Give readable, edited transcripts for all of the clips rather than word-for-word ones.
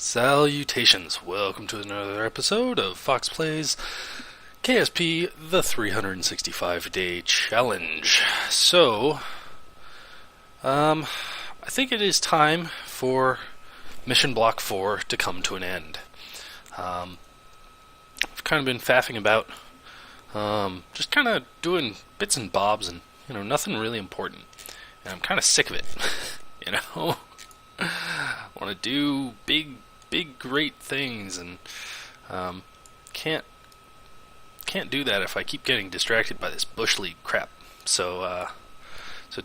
Salutations, welcome to another episode of Foxx Plays KSP, the 365-day challenge. So, I think it is time for Mission Block 4 to come to an end. I've kind of been faffing about, just kind of doing bits and bobs and, nothing really important. And I'm kind of sick of it, I want to do big, great things, and can't do that if I keep getting distracted by this Bush League crap. So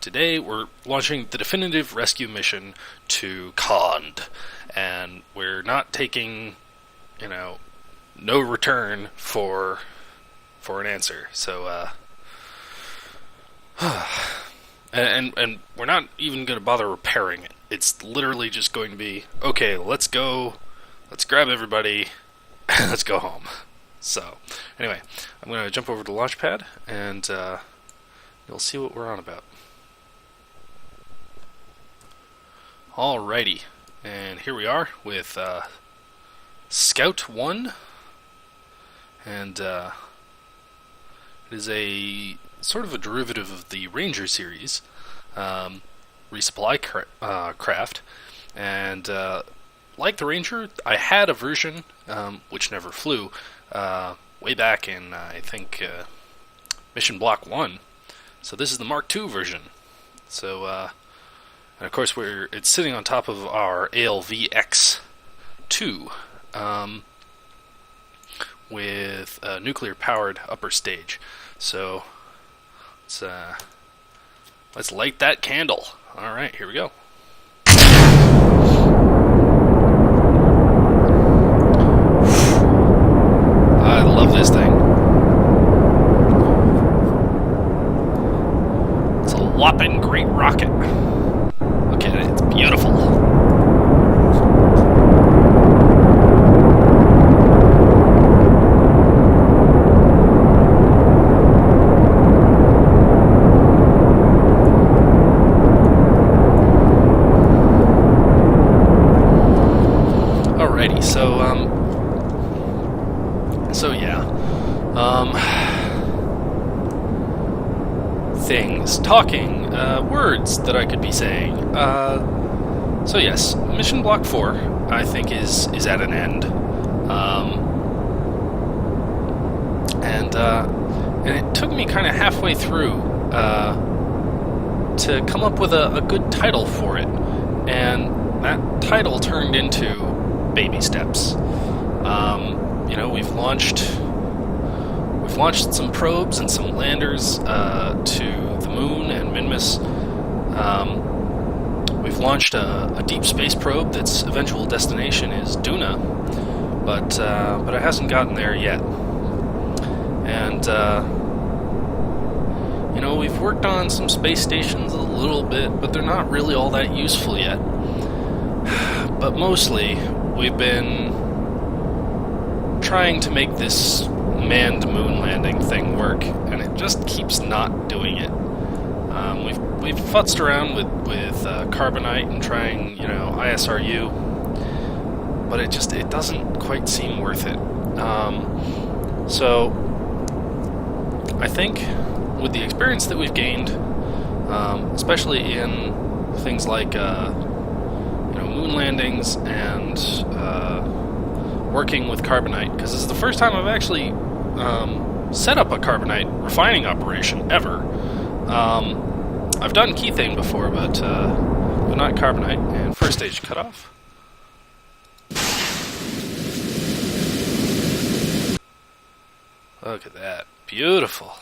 today we're launching the definitive rescue mission to Kond, and we're not taking, no return for an answer. So and we're not even going to bother repairing it. It's literally just going to be, okay, let's go, let's grab everybody, and let's go home. So, anyway, I'm going to jump over to Launchpad, and you'll see what we're on about. Alrighty, and here we are with Scout 1, and it is a sort of a derivative of the Ranger series, resupply craft, and like the Ranger, I had a version which never flew way back in, I think, Mission Block 1. So this is the Mark II version. So, and of course it's sitting on top of our ALV-X2 with a nuclear-powered upper stage. So let's light that candle. Alright, here we go. I love this thing. It's a whopping great rocket. Look at it, it's beautiful. Talking, words that I could be saying. So yes, Mission Block 4, I think, is at an end. And it took me kind of halfway through to come up with a good title for it. And that title turned into Baby Steps. We've launched some probes and some landers to the moon and Minmus. We've launched a deep space probe that's eventual destination is Duna, but it hasn't gotten there yet. And we've worked on some space stations a little bit, but they're not really all that useful yet. But mostly, we've been trying to make this manned moon landing thing work, and it just keeps not doing it. We've futzed around with carbonite and trying, ISRU, but it doesn't quite seem worth it. So I think with the experience that we've gained, especially in things like moon landings and working with carbonite, because this is the first time I've actually set up a carbonite refining operation ever. I've done Kethane before, but not carbonite. And first stage cut off. Look at that. Beautiful.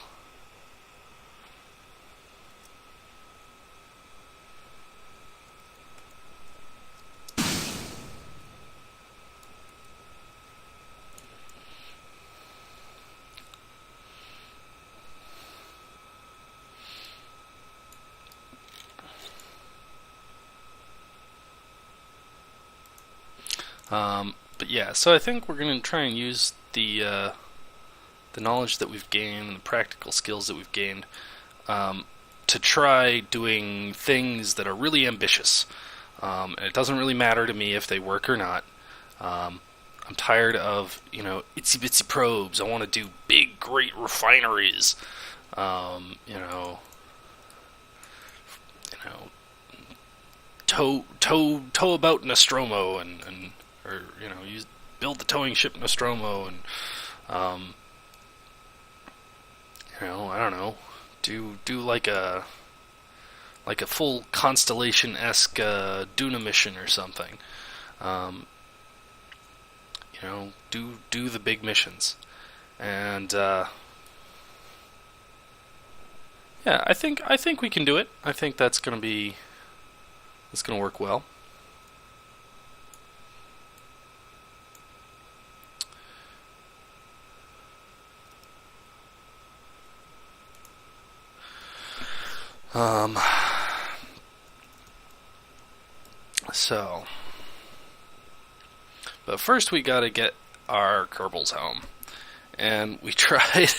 But yeah, so I think we're going to try and use the knowledge that we've gained and the practical skills that we've gained to try doing things that are really ambitious. And it doesn't really matter to me if they work or not. I'm tired of, itsy bitsy probes. I want to do big, great refineries. Um, you know, you know, tow about Nostromo or build the towing ship Nostromo and I don't know, do like a full Constellation-esque Duna mission or something. Do the big missions, and yeah, I think we can do it. I think that's gonna work well. So, but first we gotta get our Kerbals home, and we tried.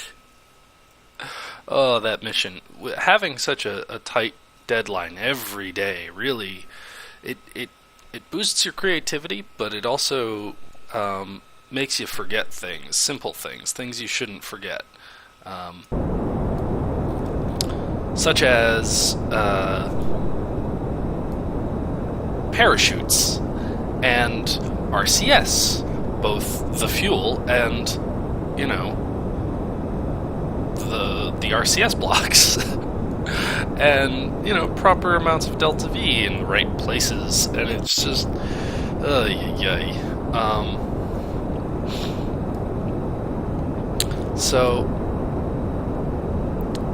Oh, that mission! Having such a tight deadline every day, really, it boosts your creativity, but it also makes you forget things, simple things you shouldn't forget, such as parachutes and RCS, both the fuel and the RCS blocks, and proper amounts of delta V in the right places, and it's just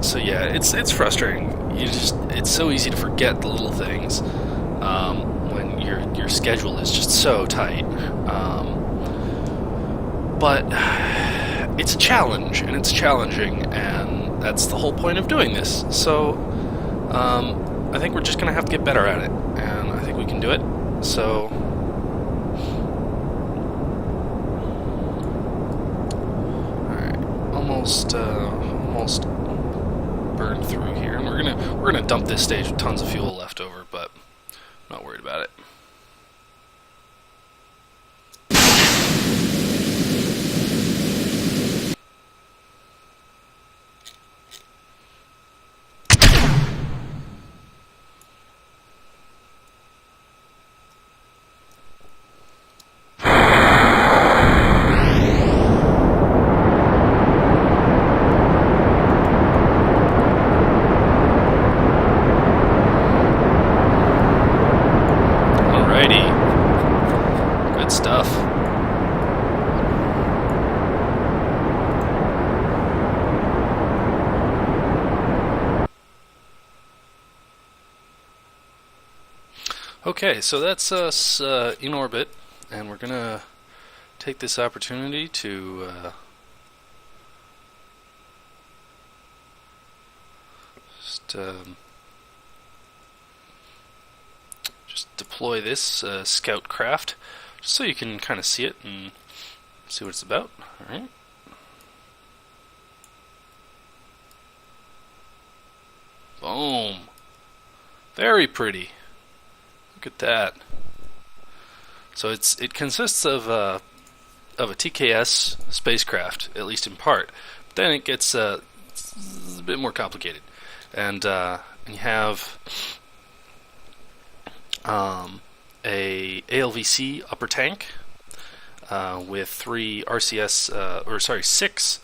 so yeah, it's frustrating. It's so easy to forget the little things when your schedule is just so tight. But it's a challenge, and it's challenging, and that's the whole point of doing this. So I think we're just gonna have to get better at it, and I think we can do it. So almost burned through here, and we're gonna dump this stage with tons of fuel left over, but I'm not worried about it. Okay, so that's us in orbit, and we're gonna take this opportunity to just deploy this scout craft, just so you can kind of see it and see what it's about. All right. Boom. Very pretty. Look at that. So it consists of a TKS spacecraft, at least in part. But then it gets it's a bit more complicated, and you have a ALVC upper tank with 3 RCS, 6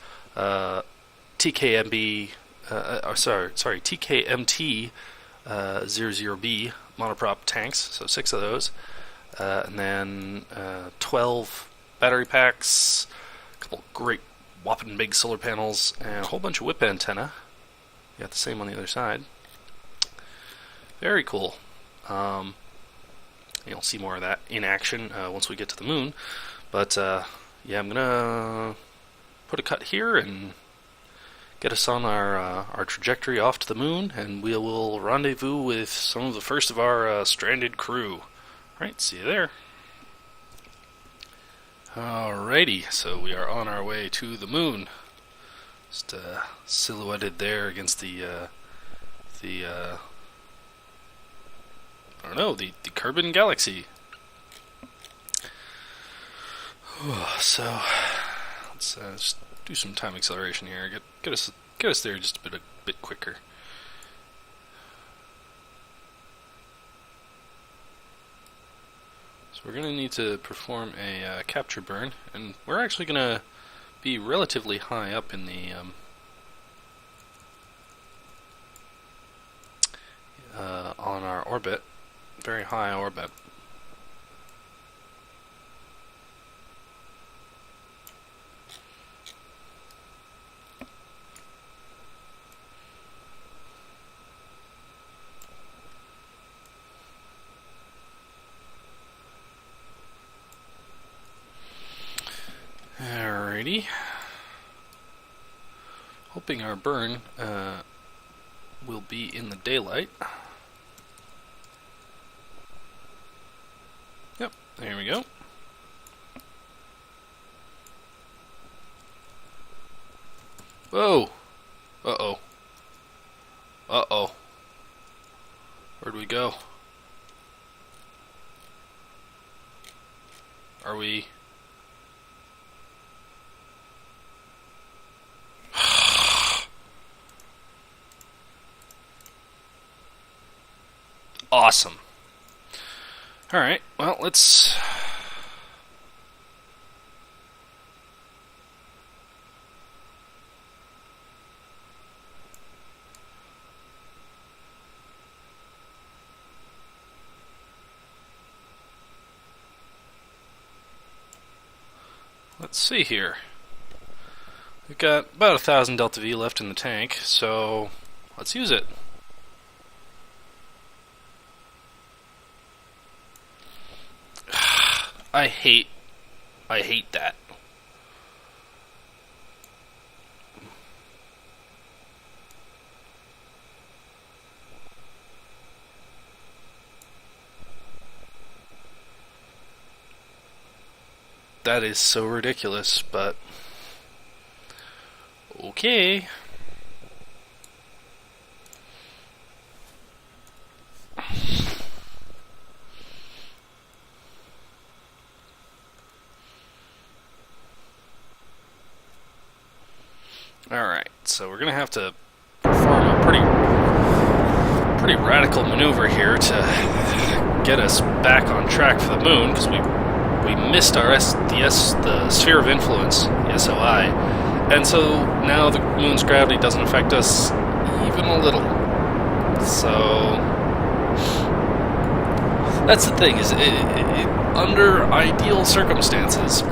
TKMB, TKMT 00B monoprop tanks, so 6 of those, and then 12 battery packs, a couple great whopping big solar panels, and a whole bunch of whip antenna. You got the same on the other side. Very cool. You'll see more of that in action once we get to the moon. But yeah, I'm gonna put a cut here and get us on our trajectory off to the moon, and we will rendezvous with some of the first of our stranded crew. Alright, see you there. Alrighty, so we are on our way to the moon. Just silhouetted there against the Kerbin Galaxy. So let's just do some time acceleration here. Get us there just a bit quicker. So we're going to need to perform a capture burn, and we're actually going to be relatively high up in the on our orbit, very high orbit. Alrighty. Hoping our burn will be in the daylight. Yep, there we go. Whoa! Uh-oh. Uh-oh. Where'd we go? Are we... Awesome. Alright, well, let's... Let's see here. We've got about 1,000 Delta V left in the tank, so let's use it. I hate that. That is so ridiculous, but okay. Alright, so we're going to have to perform a pretty radical maneuver here to get us back on track for the moon, because we missed our the sphere of influence, the SOI, and so now the moon's gravity doesn't affect us even a little. So that's the thing, is under ideal circumstances,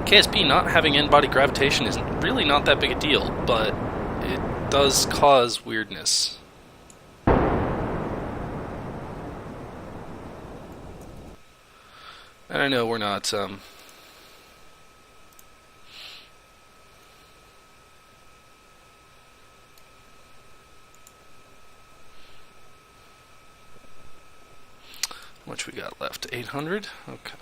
KSP not having in-body gravitation is really not that big a deal, but it does cause weirdness. And I know we're not, how much we got left? 800? Okay.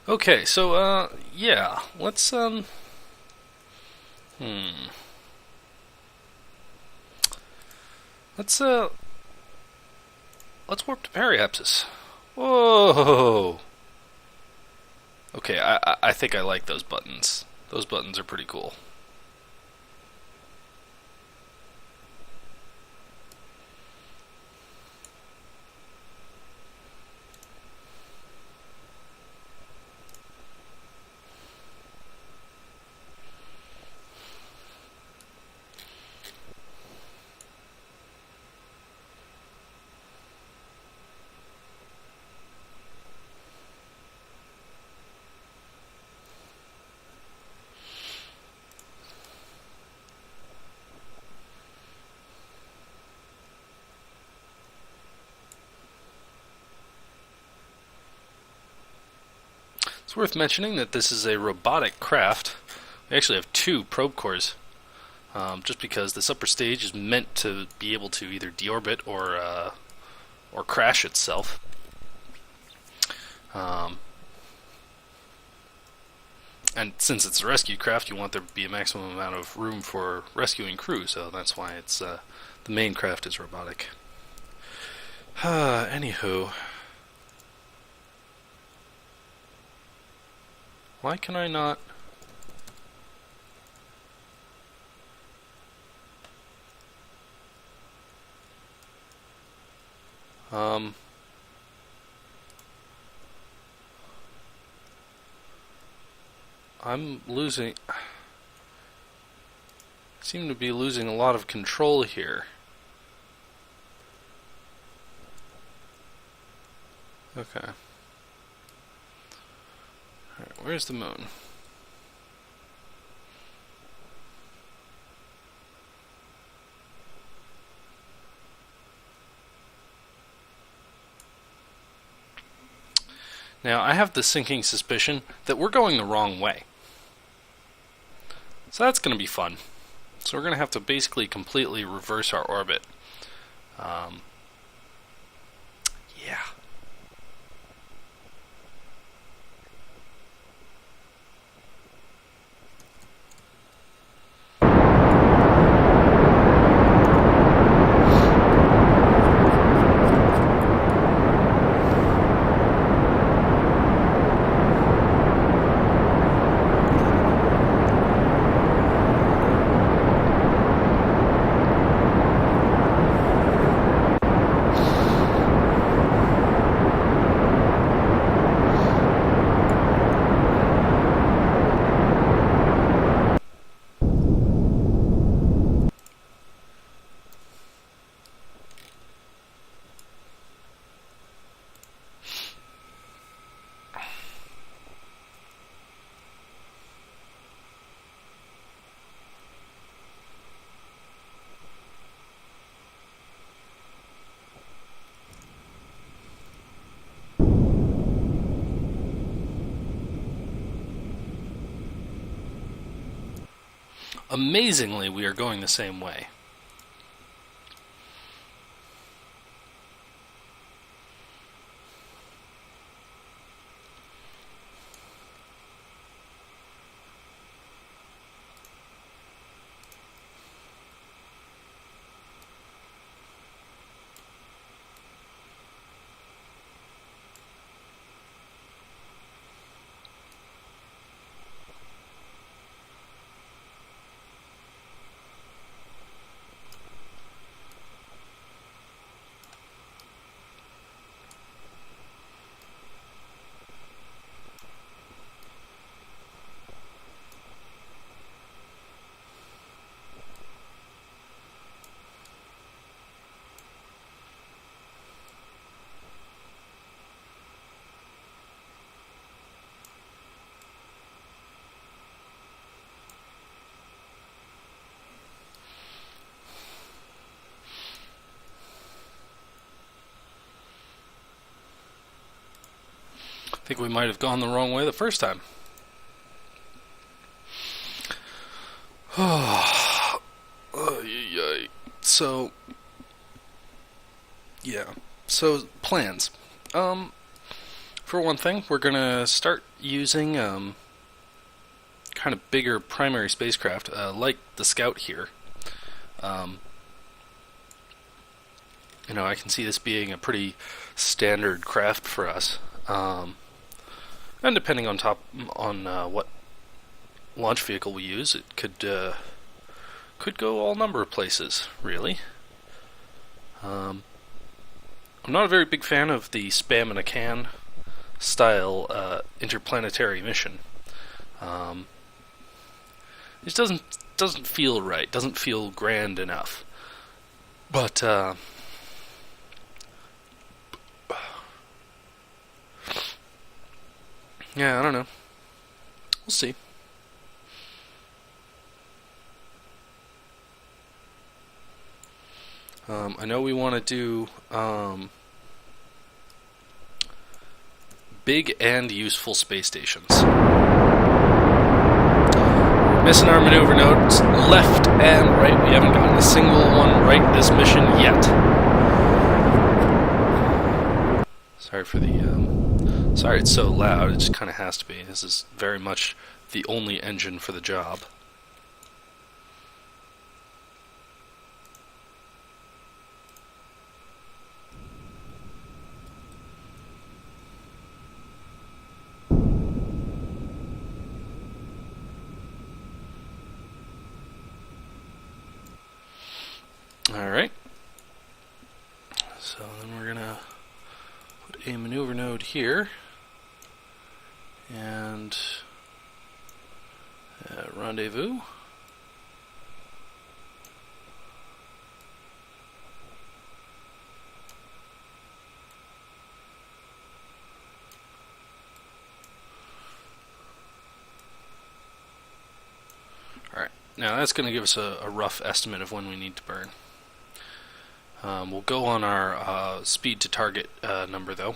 Okay, so, yeah, let's, Let's warp to periapsis. Whoa! Okay, I think I like those buttons. Those buttons are pretty cool. It's worth mentioning that this is a robotic craft. We actually have 2 probe cores just because this upper stage is meant to be able to either deorbit or crash itself. And since it's a rescue craft, you want there to be a maximum amount of room for rescuing crew, so that's why it's the main craft is robotic. Anywho, why can I not? I'm losing... seem to be losing a lot of control here. Okay. Alright, where's the moon? Now, I have the sinking suspicion that we're going the wrong way. So that's going to be fun. So we're going to have to basically completely reverse our orbit. Yeah. Amazingly, we are going the same way. I think we might have gone the wrong way the first time. So, yeah. So, plans. For one thing, we're gonna start using kind of bigger primary spacecraft, like the Scout here. You know, I can see this being a pretty standard craft for us. And depending on what launch vehicle we use, it could go all number of places, really. I'm not a very big fan of the spam in a can style interplanetary mission. It doesn't feel right, doesn't feel grand enough. But yeah, I don't know. We'll see. I know we want to do big and useful space stations. We're Missing our maneuver nodes left and right. We haven't gotten a single one right this mission yet. Sorry for the, sorry it's so loud, it just kind of has to be. This is very much the only engine for the job. Alright, so then we're gonna put a maneuver node here, and rendezvous. Alright, now that's going to give us a rough estimate of when we need to burn. We'll go on our speed to target number though.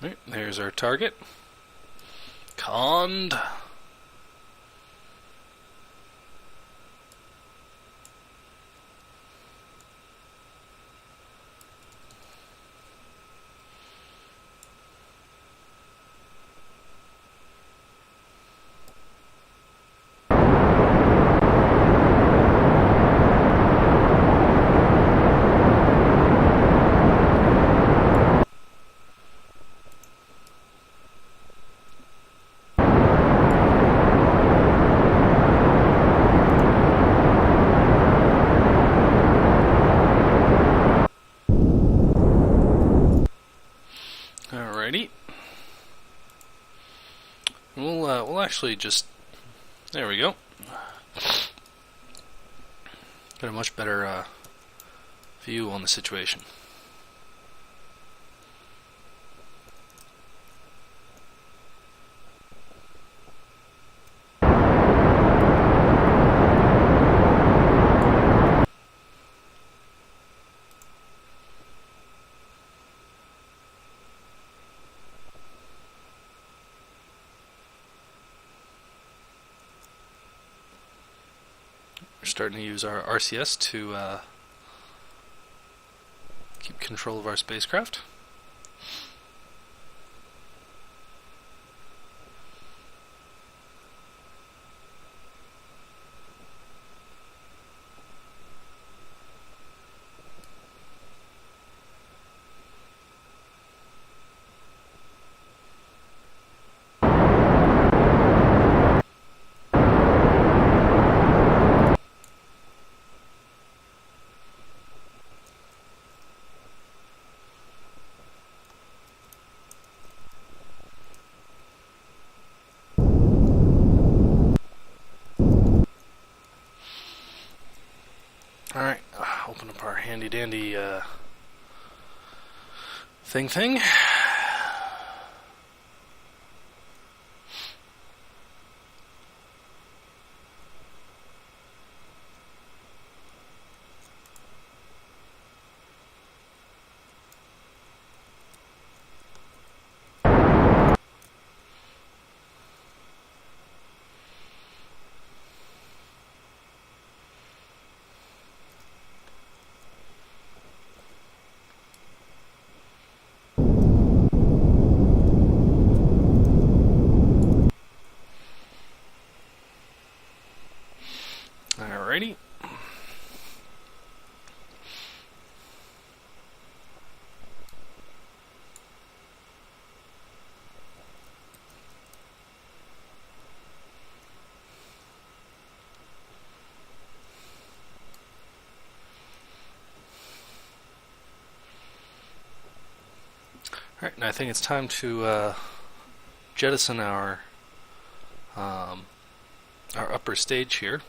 Right, there's our target. Conned. Alrighty. We'll actually just, there we go. Got a much better view on the situation. We're starting to use our RCS to keep control of our spacecraft. Alright, open up our handy dandy thing. Alrighty. Alright, now I think it's time to jettison our upper stage here.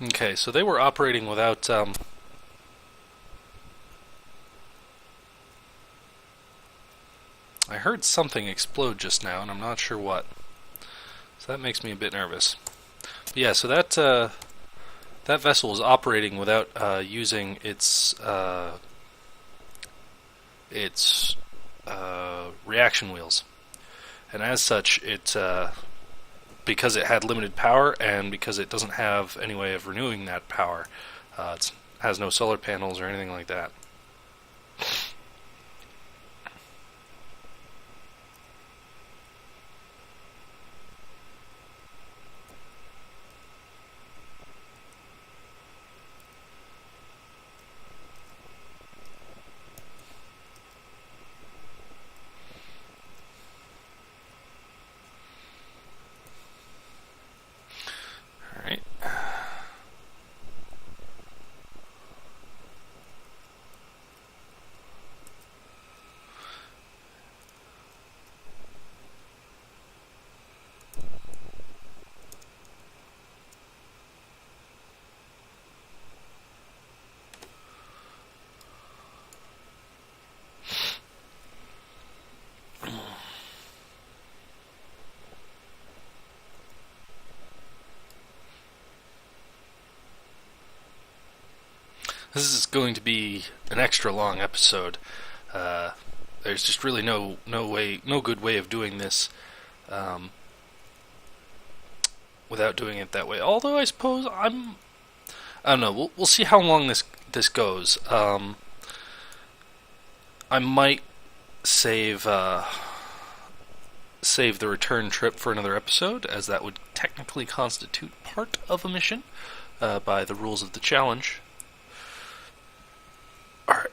Okay, so they were operating without... I heard something explode just now, and I'm not sure what. So that makes me a bit nervous. But yeah, so that vessel was operating without using its reaction wheels, and as such, it because it had limited power and because it doesn't have any way of renewing that power, it has no solar panels or anything like that. This is going to be an extra long episode. There's just really no good way of doing this without doing it that way. Although I suppose I don't know. We'll see how long this goes. I might save the return trip for another episode, as that would technically constitute part of a mission by the rules of the challenge. Alright.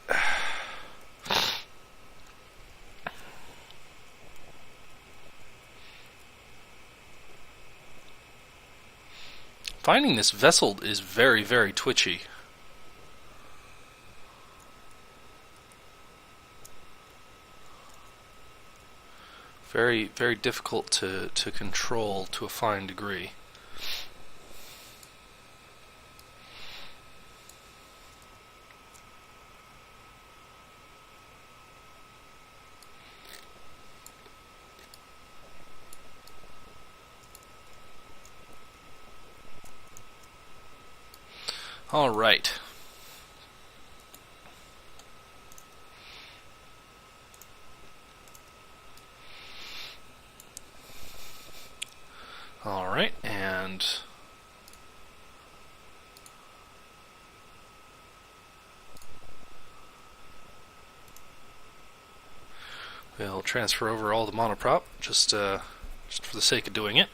Finding this vessel is very, very twitchy. Very, very difficult to control to a fine degree. All right. All right, and we'll transfer over all the monoprop just for the sake of doing it.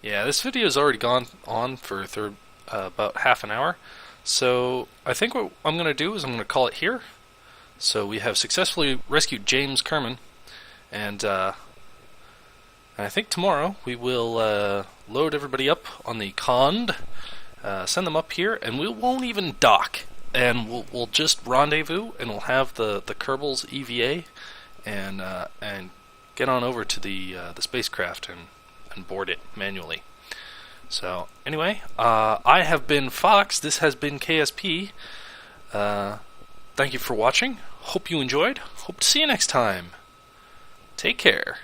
Yeah, this video has already gone on for about half an hour, so I think what I'm going to do is I'm going to call it here. So we have successfully rescued James Kerman, and I think tomorrow we will load everybody up on the Cond, send them up here, and we won't even dock, and we'll just rendezvous, and we'll have the Kerbals EVA, and get on over to the spacecraft and board it manually. So anyway, I have been Fox. This has been KSP. Thank you for watching. Hope you enjoyed. Hope to see you next time. Take care.